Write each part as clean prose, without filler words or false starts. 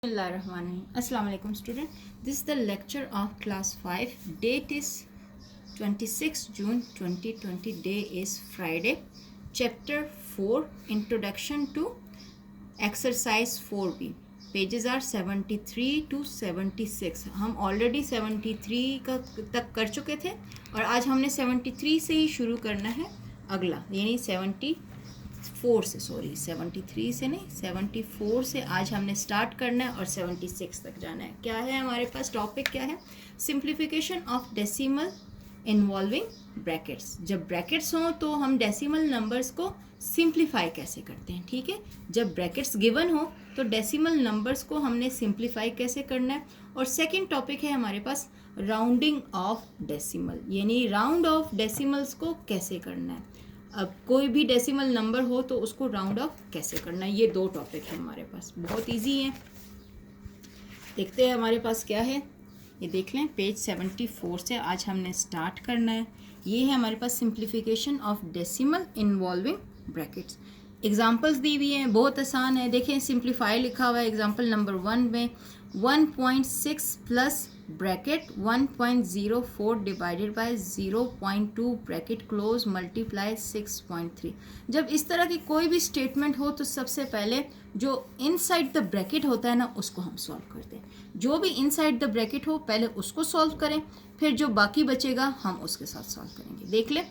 Assalamu alaikum student. This is the lecture of class 5. Date is 26 June 2020. Day is Friday. Chapter 4 Introduction to Exercise 4B. Pages are 73 to 76. हम already 73 का तक कर चुके थे और आज हमने 73 से ही शुरू करना है अगला, यानी 74 से, 73 से नहीं, 74 से आज हमने स्टार्ट करना है और 76 तक जाना है. क्या है हमारे पास टॉपिक, क्या है? Simplification of decimal involving brackets. जब ब्रैकेट्स हों तो हम डेसिमल नंबर्स को सिंप्लीफाई कैसे करते हैं. ठीक है, जब ब्रैकेट्स गिवन हो तो डेसिमल नंबर्स को हमने सिंप्लीफाई कैसे करना है. और सेकंड टॉपिक है हमारे पास राउंडिंग ऑफ डेसिमल, यानी राउंड ऑफ डेसिमल्स को कैसे करना है. अब कोई भी डेसिमल नंबर हो तो उसको राउंड ऑफ कैसे करना है. ये दो टॉपिक है हमारे पास, बहुत इजी है. देखते हैं हमारे पास क्या है. ये देख लें, पेज 74 से आज हमने स्टार्ट करना है. ये है हमारे पास simplification of decimal involving brackets. Examples दी हुई हैं, बहुत आसान है. देखें, सिंप्लीफाई लिखा हुआ है एग्जांपल नंबर 1 में. 1.6 plus bracket 1.04 divided by 0.2 bracket close multiply 6.3. जब इस तरह की कोई भी स्टेटमेंट हो तो सबसे पहले जो इनसाइड द ब्रैकेट होता है ना, उसको हम सॉल्व करते हैं. जो भी इनसाइड द ब्रैकेट हो पहले उसको सॉल्व करें, फिर जो बाकी बचेगा हम उसके साथ सॉल्व करेंगे. देख लें,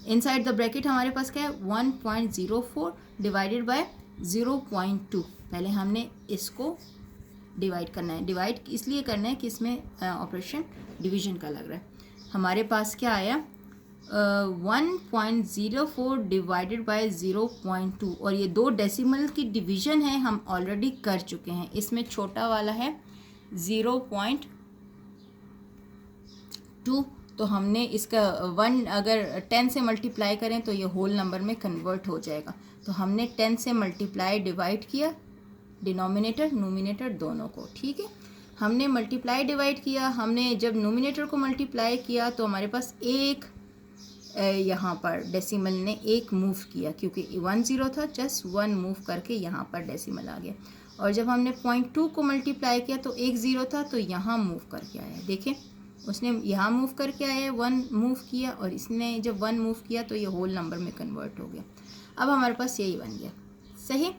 इनसाइड द ब्रैकेट हमारे पास क्या है, 1.04 डिवाइडेड बाय 0.2. पहले हमने इसको डिवाइड करना है. डिवाइड इसलिए करना है कि इसमें ऑपरेशन डिवीजन का लग रहा है. हमारे पास क्या आया, 1.04 डिवाइडेड बाय 0.2. और ये दो डेसिमल की डिवीजन है, हम ऑलरेडी कर चुके हैं. इसमें छोटा वाला है 0.2, तो हमने इसका 1 अगर 10 से मल्टीप्लाई करें तो ये होल नंबर में कन्वर्ट हो जाएगा. तो हमने 10 से मल्टीप्लाई डिवाइड किया, डिनोमिनेटर नोमिनेटर दोनों को. ठीक है, हमने मल्टीप्लाई डिवाइड किया. हमने जब नोमिनेटर को मल्टीप्लाई किया तो हमारे पास एक यहाँ पर डेसिमल ने एक मूव किया, क्योंकि 1 0 था, जस्ट 1 मूव करके यहाँ पर डेसिमल आ गया. और जब हमने 0.2 को मल्टीप्लाई किया तो 1 0 था, तो यहाँ मूव करके आया. देखें, उसने यहाँ मूव करके आया, 1 मूव किया, और इसने जब 1 मूव किया तो ये होल नंबर में कन्वर्ट हो गया. अब हमारे पास यही बन गया. सही.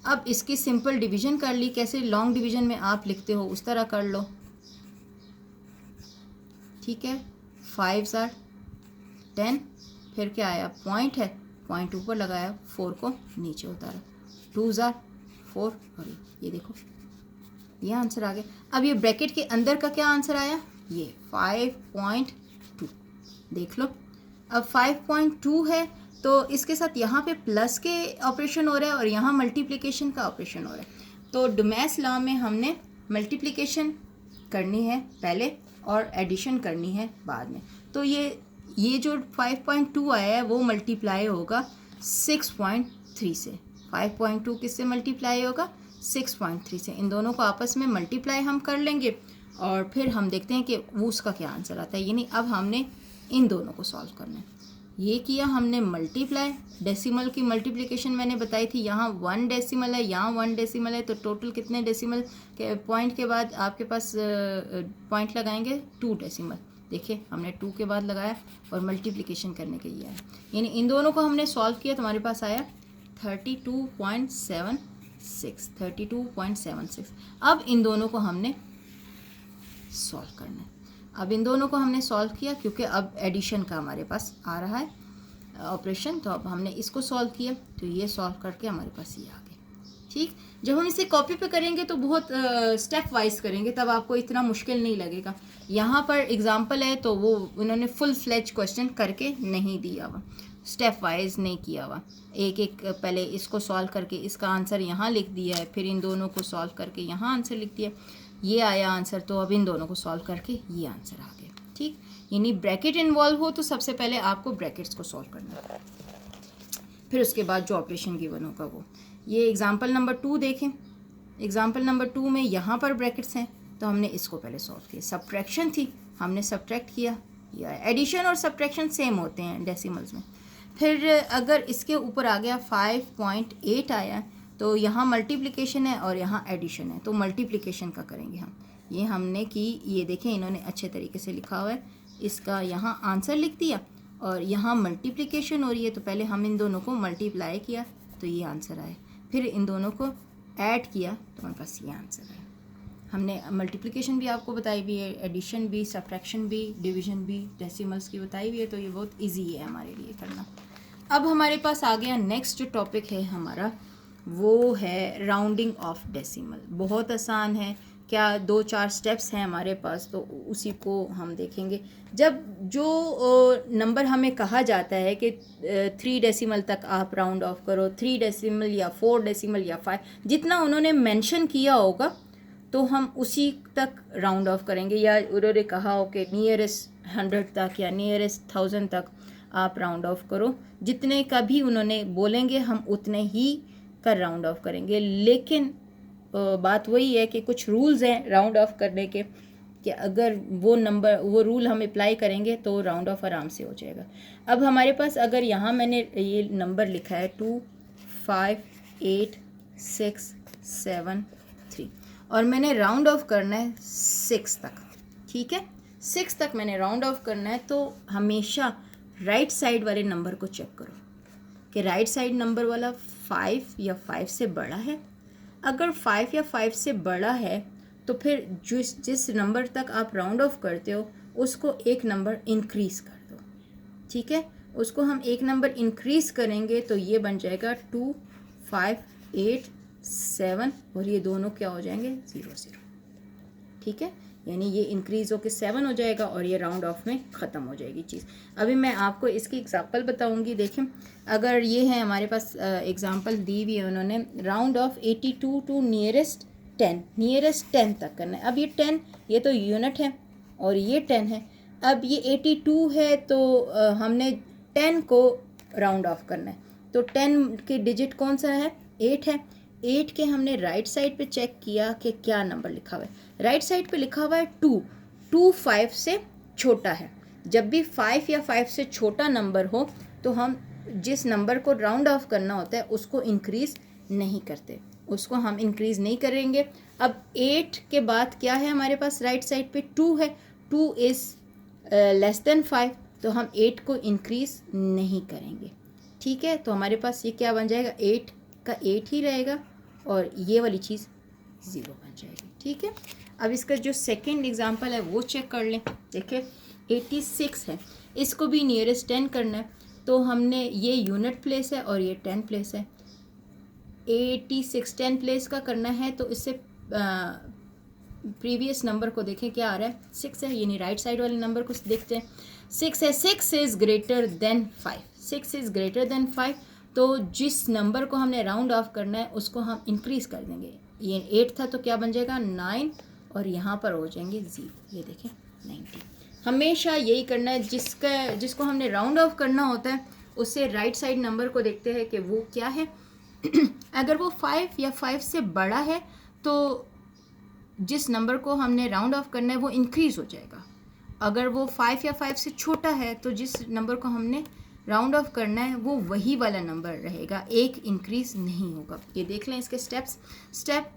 अब इसकी सिंपल डिवीजन कर ली. कैसे? लॉन्ग डिवीजन में आप लिखते हो उस तरह कर लो. ठीक है, 5 are 10, फिर क्या आया, पॉइंट है, पॉइंट ऊपर लगाया, 4 को नीचे उतारा, 2 are 4, और ये देखो ये आंसर आ गया. अब ये ब्रैकेट के अंदर का क्या आंसर आया, ये 5.2. देख लो, अब 5.2 है तो इसके साथ यहाँ पे प्लस के ऑपरेशन हो रहा है और यहाँ मल्टीप्लिकेशन का ऑपरेशन हो रहा है. तो डुमैस लॉ में हमने मल्टीप्लिकेशन करनी है पहले और एडिशन करनी है बाद में. तो ये जो 5.2 आया है वो मल्टीप्लाई होगा 6.3 से. 5.2 किससे मल्टीप्लाई होगा, 6.3 से. इन दोनों को आपस में मल्टीप्लाई हम कर लेंगे और फिर हम देखते हैं कि वो उसका क्या आंसर आता है. यानी अब हमने इन दोनों को सॉल्व करना है. ये किया हमने मल्टीप्लाई. डेसिमल की मल्टीप्लिकेशन मैंने बताई थी, यहाँ 1 डेसिमल है, यहाँ 1 डेसिमल है, तो टोटल कितने डेसिमल के पॉइंट के बाद आपके पास पॉइंट लगाएंगे, 2 डेसिमल. देखिए, हमने 2 के बाद लगाया और मल्टीप्लिकेशन करने के लिए आया. यानी इन दोनों को हमने सॉल्व किया तो हमारे पास आया 32.76. अब इन दोनों को हमने सॉल्व करना है. अब इन दोनों को हमने सॉल्व किया क्योंकि अब एडिशन का हमारे पास आ रहा है ऑपरेशन. तो अब हमने इसको सॉल्व किया, तो ये सॉल्व करके हमारे पास ये आ गया. ठीक, जब हम इसे कॉपी पे करेंगे तो बहुत स्टेप वाइज करेंगे, तब आपको इतना मुश्किल नहीं लगेगा. यहाँ पर एग्जांपल है तो वो उन्होंने फुल फ्लेज क्वेश्चन करके नहीं दिया हुआ, स्टेप वाइज नहीं किया हुआ. एक एक पहले इसको सॉल्व करके इसका आंसर यहाँ लिख दिया है, फिर इन दोनों को सॉल्व करके यहाँ आंसर लिख दिया, ये आया आंसर. तो अब इन दोनों को सॉल्व करके ये आंसर आ गया. ठीक, यानी ब्रैकेट इन्वॉल्व हो तो सबसे पहले आपको ब्रैकेट्स को सॉल्व करना है, फिर उसके बाद जो ऑपरेशन गिवन होगा वो. ये एग्जांपल नंबर 2 देखें. एग्जांपल नंबर 2 में यहाँ पर ब्रैकेट्स हैं तो हमने इसको पहले सॉल्व किया. सब्ट्रैक्शन थी, हमने सब्ट्रैक्ट किया. या एडिशन और सब्ट्रैक्शन सेम होते हैं डेसिमल्स में. फिर अगर इसके ऊपर आ गया 5.8 आया तो यहाँ मल्टीप्लिकेशन है और यहाँ एडिशन है, तो मल्टीप्लिकेशन का करेंगे हम। ये हमने की, ये देखें इन्होंने अच्छे तरीके से लिखा हुआ है, इसका यहाँ आंसर लिख दिया और यहाँ मल्टीप्लिकेशन हो रही है, तो पहले हम इन दोनों को मल्टीप्लाई किया तो ये आंसर आया, फिर इन दोनों को ऐड किया तो हमारे पास ये आंसर आया। हमने मल्टीप्लिकेशन भी आपको बताई हुई है, एडिशन भी, सब्ट्रैक्शन भी, डिवीजन भी, डेसिमल्स की बताई हुई है, तो ये बहुत इजी है हमारे लिए करना। अब हमारे पास आ गया नेक्स्ट जो टॉपिक है हमारा, वो है राउंडिंग ऑफ डेसिमल। बहुत आसान है, क्या 2-4 स्टेप्स हैं हमारे पास, तो उसी को हम देखेंगे। जब जो नंबर हमें कहा जाता है कि 3 डेसिमल तक आप राउंड ऑफ करो, 3 डेसिमल या 4 डेसिमल या 5, जितना उन्होंने मेंशन किया होगा तो हम उसी तक राउंड ऑफ करेंगे। या उन्होंने कहा हो कि नियरेस्ट 100 तक या नियरेस्ट 1000 तक आप राउंड ऑफ करो, जितने का भी उन्होंने बोलेंगे हम उतने ही का राउंड ऑफ करेंगे। लेकिन बात वही है कि कुछ रूल्स हैं राउंड ऑफ करने के, कि अगर वो रूल हम अप्लाई करेंगे तो राउंड ऑफ आराम से हो जाएगा। अब हमारे पास अगर यहाँ मैंने ये नंबर लिखा है 2 5 8 6 7 3 और मैंने राउंड ऑफ करना है 6 तक, ठीक है, 6 तक मैंने राउंड ऑफ करना है, तो हमेशा राइट साइड वाले नंबर को चेक करो कि राइट साइड नंबर वाला 5 या 5 से बड़ा है। अगर 5 या 5 से बड़ा है तो फिर जिस नंबर तक आप राउंड ऑफ करते हो उसको एक नंबर इंक्रीज़ कर दो, ठीक है, उसको हम एक नंबर इंक्रीज़ करेंगे तो ये बन जाएगा 2 5 8 7 और ये दोनों क्या हो जाएंगे 0 0, ठीक है, यानी ये इंक्रीज़ होकर 7 हो जाएगा और ये राउंड ऑफ में ख़त्म हो जाएगी चीज़। अभी मैं आपको इसकी एग्जांपल बताऊंगी। देखें, अगर ये है हमारे पास एग्जांपल दी हुई है उन्होंने, round off 82 to nearest 10, nearest 10 तक करना है। अब ये 10, ये तो यूनिट है और ये 10 है। अब ये 82 है तो हमने 10 को राउंड ऑफ करना है, तो 10 के डिजिट कौन सा है, 8 है। 8 के हमने राइट साइड पे चेक किया कि क्या नंबर लिखा हुआ है, राइट साइड पे लिखा हुआ है 2 5 से छोटा है। जब भी 5 या 5 से छोटा नंबर हो तो हम जिस नंबर को राउंड ऑफ करना होता है उसको इंक्रीज़ नहीं करते, उसको हम इंक्रीज़ नहीं करेंगे। अब 8 के बाद क्या है हमारे पास, राइट साइड पे 2 है, 2 इज़ लेस देन 5, तो हम 8 को इंक्रीज़ नहीं करेंगे, ठीक है। तो हमारे पास ये क्या बन जाएगा, 8 का 8 ही रहेगा और ये वाली चीज़ 0 बन जाएगी, ठीक है। अब इसका जो सेकंड एग्जांपल है वो चेक कर लें। देखिए 86 है, इसको भी नियरेस्ट 10 करना है, तो हमने ये यूनिट प्लेस है और ये 10 प्लेस है। 86 10 प्लेस का करना है तो इससे प्रीवियस नंबर को देखें क्या आ रहा है, 6 है, यानी राइट साइड वाले नंबर को देखते हैं, 6 है। 6 is greater than 5, 6 is greater than 5, तो जिस नंबर को हमने राउंड ऑफ करना है उसको हम इंक्रीज़ कर देंगे। ये 8 था तो क्या बन जाएगा 9 और यहाँ पर हो जाएंगे 0, ये देखें 90। हमेशा यही करना है, जिसको हमने राउंड ऑफ करना होता है उससे राइट साइड नंबर को देखते हैं कि वो क्या है। अगर वो 5 या 5 से बड़ा है तो जिस नंबर को हमने राउंड ऑफ करना है वो इंक्रीज़ हो जाएगा। अगर वो 5 या 5 से छोटा है तो जिस नंबर को हमने राउंड ऑफ करना है वो वही वाला नंबर रहेगा, एक इंक्रीज़ नहीं होगा। ये देख लें इसके steps. Step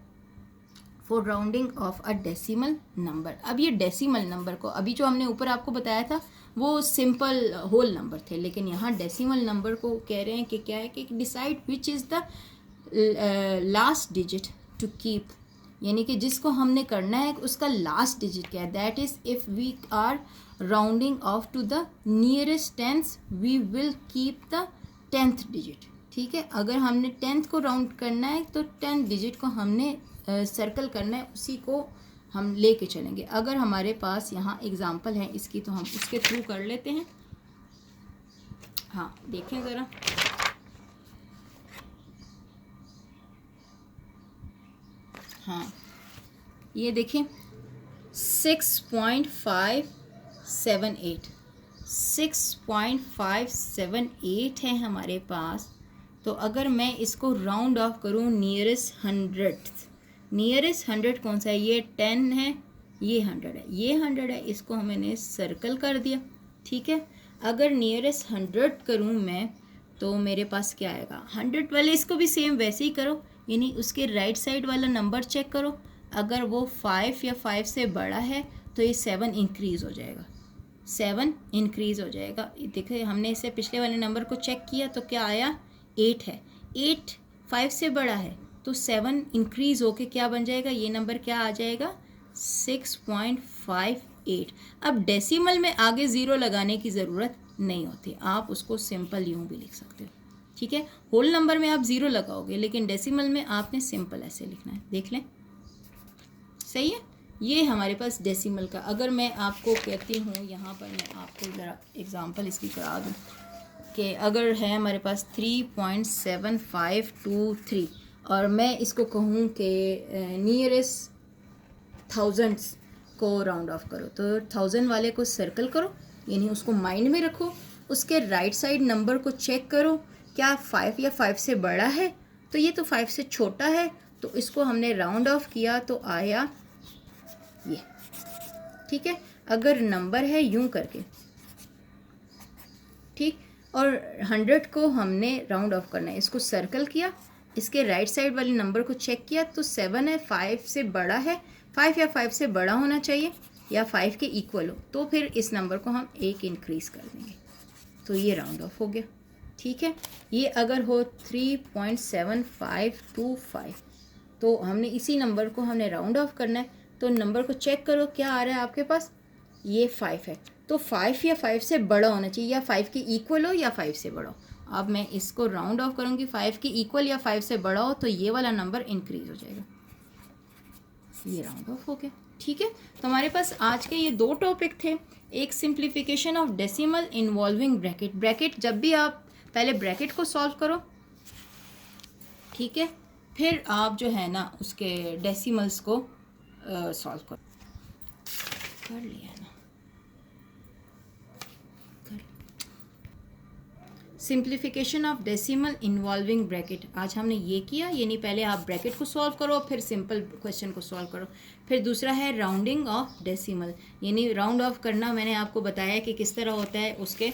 for rounding of a decimal number. अब ये डेसिमल नंबर को, अभी जो हमने ऊपर आपको बताया था वो सिंपल होल नंबर थे, लेकिन यहाँ डेसिमल नंबर को कह रहे हैं कि क्या है कि decide which is the last digit to keep, यानी कि जिसको हमने करना है उसका लास्ट डिजिट क्या है। That is if we are rounding off to the nearest tenth we will keep the 10th digit, ठीक है। अगर हमने 10th को राउंड करना है तो 10th डिजिट को हमने सर्कल करना है, उसी को हम लेके चलेंगे। अगर हमारे पास यहाँ एग्जांपल है इसकी तो हम उसके थ्रू कर लेते हैं। हाँ देखें ज़रा, हाँ ये देखें 6.578 6.578 है हमारे पास। तो अगर मैं इसको राउंड ऑफ करूँ नियरेस्ट 100 कौन सा है, ये 10 है, ये 100 है, ये 100 है, इसको मैंने सर्कल कर दिया, ठीक है। अगर नियरेस्ट 100 करूँ मैं तो मेरे पास क्या आएगा 100 वाले, इसको भी सेम वैसे ही करो, यानी उसके राइट साइड वाला नंबर चेक करो, अगर वो 5 या 5 से बड़ा है तो ये 7 इंक्रीज़ हो जाएगा, 7 इंक्रीज़ हो जाएगा। देखिए हमने इसे पिछले वाले नंबर को चेक किया तो क्या आया, 8 है, 8 5 से बड़ा है तो 7 इंक्रीज़ होके क्या बन जाएगा, ये नंबर क्या आ जाएगा, 6.58। अब डेसिमल में आगे ज़ीरो लगाने की ज़रूरत नहीं होती, आप उसको सिंपल यूँ भी लिख सकते हो, ठीक है। होल नंबर में आप ज़ीरो लगाओगे, लेकिन डेसिमल में आपने सिंपल ऐसे लिखना है, देख लें, सही है। ये हमारे पास डेसिमल का। अगर मैं आपको कहती हूँ, यहाँ पर मैं आपको ज़रा एग्ज़ाम्पल इसकी करा दूँ कि अगर है हमारे पास 3.7523 और मैं इसको कहूँ कि नियरेस्ट थाउजेंड्स को राउंड ऑफ करो, तो 1000 वाले को सर्कल करो, यानी उसको माइंड में रखो, उसके राइट साइड नंबर को चेक करो, क्या 5 या 5 से बड़ा है, तो ये तो 5 से छोटा है, तो इसको हमने राउंड ऑफ किया तो आया ये, ठीक है। अगर नंबर है यूं करके, ठीक, और 100 को हमने राउंड ऑफ करना है, इसको सर्कल किया, इसके राइट साइड वाले नंबर को चेक किया तो 7 है, 5 से बड़ा है, 5 या 5 से बड़ा होना चाहिए या 5 के इक्वल हो, तो फिर इस नंबर को हम 1 इंक्रीज़ कर देंगे, तो ये राउंड ऑफ हो गया, ठीक है। ये अगर हो 3.7525 तो हमने इसी नंबर को हमने राउंड ऑफ करना है, तो नंबर को चेक करो क्या आ रहा है आपके पास, ये 5 है, तो 5 या 5 से बड़ा होना चाहिए, या 5 के इक्वल हो या 5 से बड़ा हो। अब मैं इसको राउंड ऑफ करूँगी, 5 के इक्वल या 5 से बड़ा हो, तो ये वाला नंबर इंक्रीज़ हो जाएगा, ये राउंड ऑफ हो गया, ठीक है। तो हमारे पास आज के ये 2 टॉपिक थे, एक simplification of decimal involving bracket. Bracket जब भी आप पहले ब्रैकेट को सॉल्व करो, ठीक है, फिर आप जो है ना उसके डेसिमल्स को सॉल्व करो। कर लिया ना, simplification of decimal involving bracket, आज हमने ये किया, यानी पहले आप ब्रैकेट को सॉल्व करो, फिर सिंपल क्वेश्चन को सॉल्व करो। फिर दूसरा है राउंडिंग ऑफ डेसिमल, यानी राउंड ऑफ करना मैंने आपको बताया कि किस तरह होता है, उसके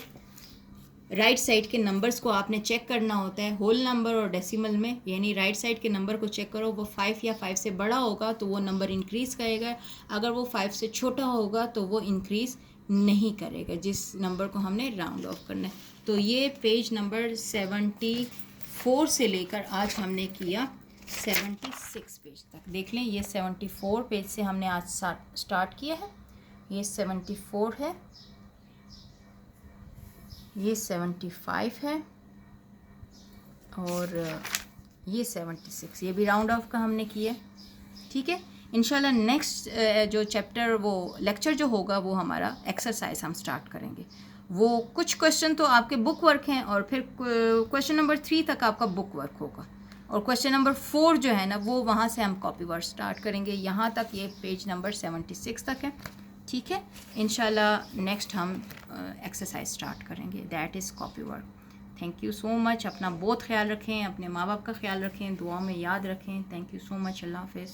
राइट साइड के नंबर्स को आपने चेक करना होता है, होल नंबर और डेसिमल में, यानी राइट साइड के नंबर को चेक करो, वो 5 या 5 से बड़ा होगा तो वो नंबर इंक्रीज़ करेगा, अगर वो 5 से छोटा होगा तो वो इंक्रीज़ नहीं करेगा, जिस नंबर को हमने राउंड ऑफ करना है। तो ये पेज नंबर 74 से लेकर आज हमने किया 76 पेज तक, देख लें, ये 74 पेज से हमने आज स्टार्ट किया है, ये 74 है, ये 75 है और ये 76, ये भी राउंड ऑफ का हमने किया, ठीक है। इंशाल्लाह नेक्स्ट जो चैप्टर वो लेक्चर जो होगा वो हमारा एक्सरसाइज हम स्टार्ट करेंगे, वो कुछ क्वेश्चन तो आपके बुक वर्क हैं और फिर क्वेश्चन नंबर 3 तक आपका बुक वर्क होगा, और क्वेश्चन नंबर 4 जो है ना वो वहाँ से हम कॉपी वर्क स्टार्ट करेंगे, यहाँ तक ये पेज नंबर 76 तक है, ठीक है। इंशाल्लाह नेक्स्ट हम एक्सरसाइज स्टार्ट करेंगे, that is copy work. Thank you so much, अपना बहुत ख्याल रखें, अपने माँ बाप का ख्याल रखें, दुआ में याद रखें। थैंक यू सो मच, अल्लाह हाफ़िज़।